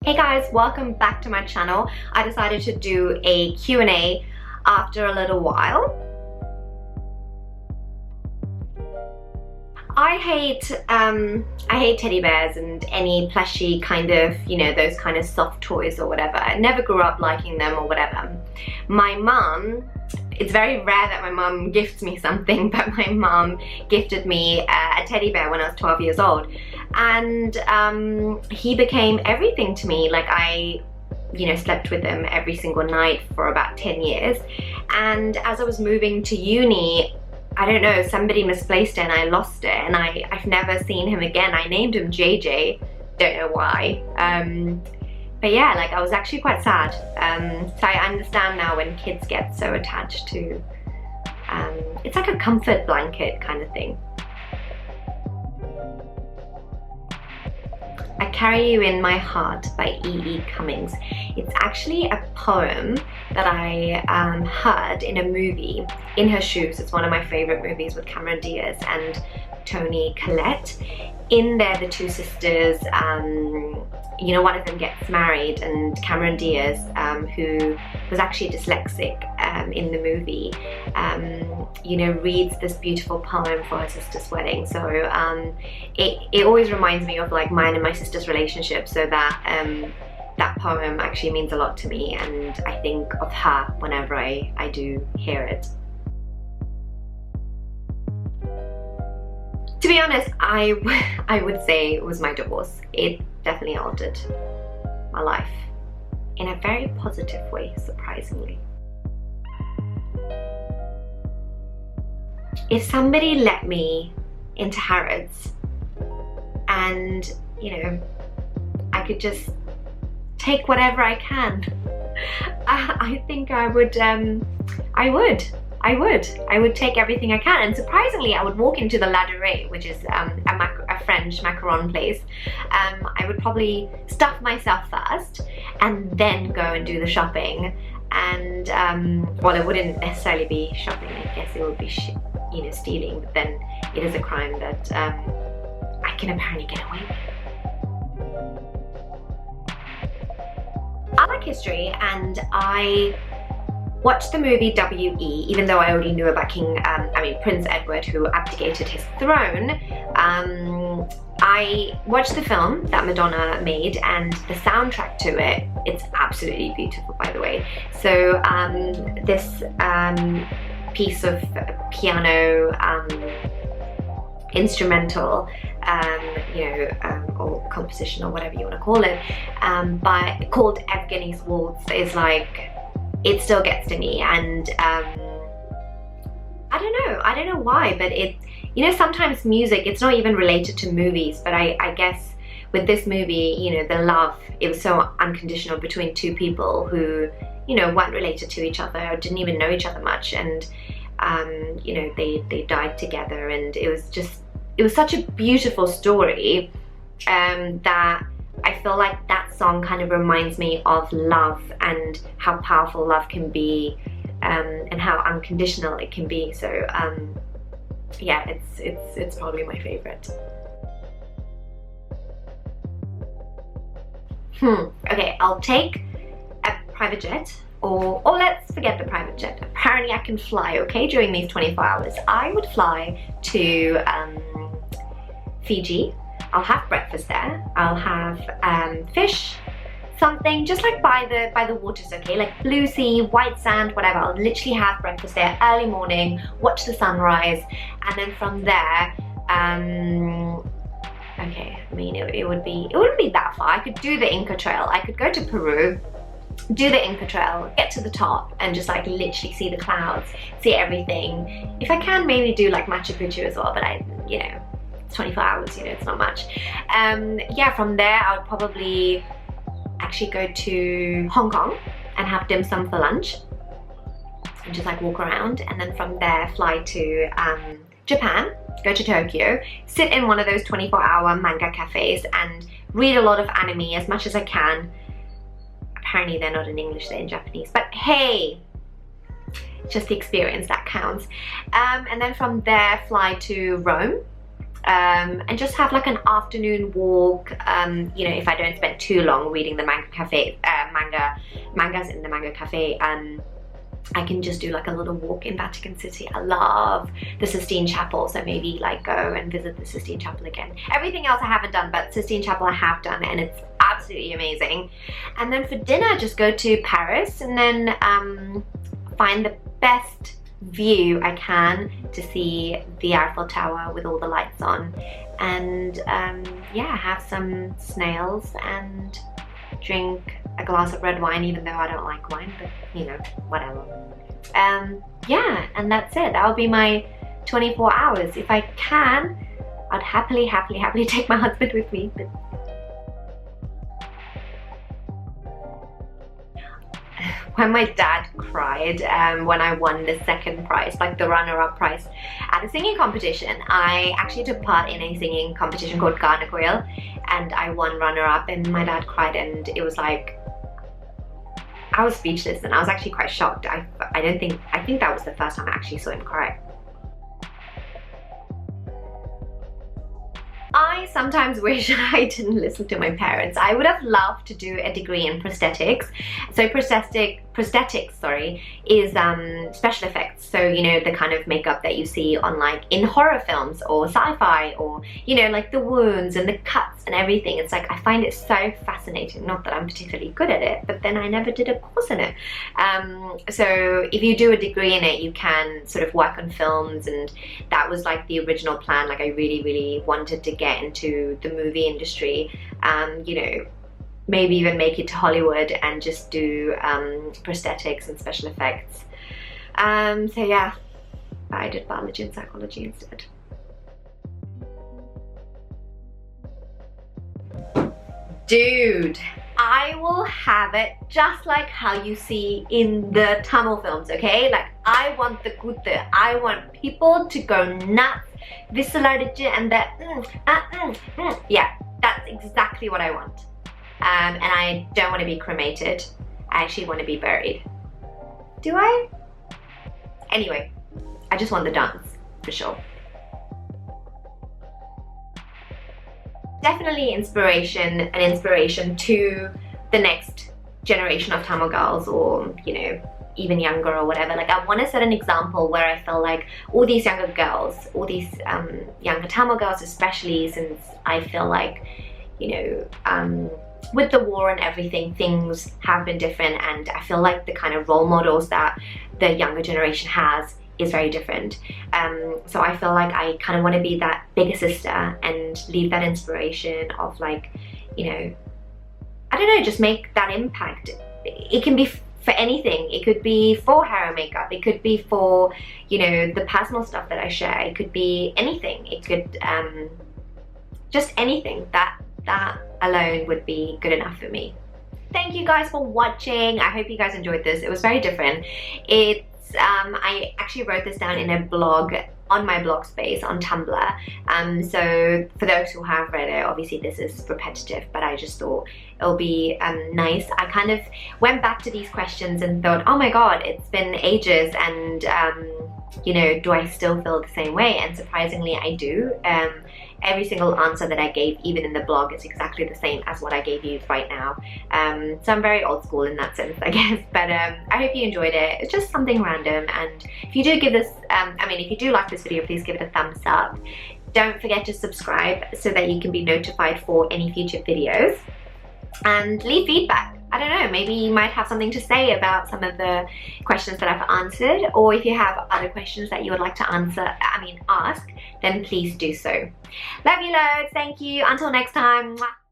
Hey guys, welcome back to my channel. I decided to do a Q&A after a little while. I hate teddy bears and any plushy kind of, those kind of soft toys or whatever. I never grew up liking them or whatever. My mum, it's very rare that my mum gifts me something, but my mum gifted me a teddy bear when I was 12 years old. And he became everything to me. Like I slept with him every single night for about 10 years. And as I was moving to uni, I don't know, somebody misplaced it and I lost it, and I've never seen him again. I named him JJ, don't know why. But yeah, like I was actually quite sad. So I understand now when kids get so attached to, it's like a comfort blanket kind of thing. I Carry You in My Heart by E.E. Cummings. It's actually a poem that I heard in a movie, In Her Shoes. It's one of my favorite movies with Cameron Diaz and Toni Collette. In there, the two sisters, one of them gets married, and Cameron Diaz, who was actually dyslexic in the movie, reads this beautiful poem for her sister's wedding. So it always reminds me of like mine and my sister's relationship, so that that poem actually means a lot to me, and I think of her whenever I do hear it. To be honest, I would say it was my divorce. It definitely altered my life in a very positive way, surprisingly. If somebody let me into Harrods and, I could just take whatever I can, I think I would take everything I can. And surprisingly, I would walk into the Ladurée, which is a French macaron place. I would probably stuff myself first and then go and do the shopping. And well, it wouldn't necessarily be shopping, I guess it would be stealing, but then it is a crime that I can apparently get away with. I like history, and I watched the movie W.E., even though I already knew about Prince Edward, who abdicated his throne. I watched the film that Madonna made, and the soundtrack to it, it's absolutely beautiful, by the way. So this piece of piano instrumental, or composition, or whatever you want to call it, called Evgeny's Waltz, is like, it still gets to me. And I don't know why, but it, sometimes music, it's not even related to movies, but I guess with this movie, the love, it was so unconditional between two people who, weren't related to each other, or didn't even know each other much, and they died together, and it was such a beautiful story, that I feel like that song kind of reminds me of love and how powerful love can be, and how unconditional it can be. So yeah, it's probably my favorite. Okay, I'll take a private jet, or let's forget the private jet. Apparently I can fly, okay, during these 24 hours. I would fly to Fiji. I'll have breakfast there. I'll have fish, something just like by the waters, okay, like blue sea, white sand, whatever. I'll literally have breakfast there early morning, watch the sunrise, and then from there, okay, I mean, it wouldn't be that far. I could do the Inca Trail. I could go to Peru, do the Inca Trail, get to the top, and just like literally see the clouds, see everything. If I can, maybe do like Machu Picchu as well, but it's 24 hours, it's not much. Yeah, from there I would probably actually go to Hong Kong and have dim sum for lunch and just like walk around, and then from there fly to Japan, go to Tokyo, sit in one of those 24-hour manga cafes and read a lot of anime as much as I can. Apparently they're not in English, they're in Japanese, but hey, just the experience that counts. And then from there fly to Rome, and just have like an afternoon walk. You know, if I don't spend too long reading the mangas in the manga cafe, I can just do like a little walk in Vatican City. I love the Sistine Chapel, so maybe like go and visit the Sistine Chapel again. Everything else I haven't done, but Sistine Chapel I have done, and it's absolutely amazing. And then for dinner, just go to Paris, and then find the best view I can to see the Eiffel Tower with all the lights on, and yeah, have some snails and drink a glass of red wine, even though I don't like wine, but you know, whatever. Yeah, and that's it. That will be my 24 hours. If I can, I'd happily take my husband with me, but when my dad cried when I won the second prize, like the runner-up prize at a singing competition. I actually took part in a singing competition called Garnaquil, and I won runner-up, and my dad cried, and it was like, I was speechless, and I was actually quite shocked. I think that was the first time I actually saw him cry. I sometimes wish I didn't listen to my parents. I would have loved to do a degree in prosthetics. So prosthetics, sorry, is special effects. So, you know, the kind of makeup that you see on like in horror films or sci-fi, or, you know, like the wounds and the cuts and everything. It's like, I find it so fascinating. Not that I'm particularly good at it, but then I never did a course in it. So if you do a degree in it, you can sort of work on films, and that was like the original plan. Like I really wanted to get into the movie industry, you know, maybe even make it to Hollywood and just do prosthetics and special effects. So yeah, but I did biology and psychology instead. Dude, I will have it just like how you see in the Tamil films, okay? Like, I want the kuthu. I want people to go nuts, vissaladichu, and that yeah, that's exactly what I want. And I don't want to be cremated. I actually want to be buried. Do I? Anyway, I just want the dance, for sure. Definitely an inspiration to the next generation of Tamil girls, or, you know, even younger or whatever. Like, I want to set an example where I feel like all these younger girls, all these younger Tamil girls especially, since I feel like, you know, with the war and everything, things have been different, and I feel like the kind of role models that the younger generation has is very different. So I feel like I kind of want to be that bigger sister and leave that inspiration of, like, you know, I don't know, just make that impact. It can be for anything. It could be for hair and makeup. It could be for, you know, the personal stuff that I share. It could be anything. It could just anything. That alone would be good enough for me. Thank you guys for watching. I hope you guys enjoyed this. It was very different. It's I actually wrote this down in a blog on my blog space on Tumblr. So for those who have read it, obviously this is repetitive, but I just thought it'll be nice. I kind of went back to these questions and thought, oh my god, it's been ages, and you know, do I still feel the same way? And surprisingly, I do. Every single answer that I gave, even in the blog, is exactly the same as what I gave you right now. So I'm very old school in that sense, I guess. But I hope you enjoyed it. It's just something random. And if you do give this, if you do like this video, please give it a thumbs up. Don't forget to subscribe so that you can be notified for any future videos. And leave feedback. I don't know, maybe you might have something to say about some of the questions that I've answered, or if you have other questions that you would like to ask, then please do so. Love you loads, thank you, until next time. Mwah.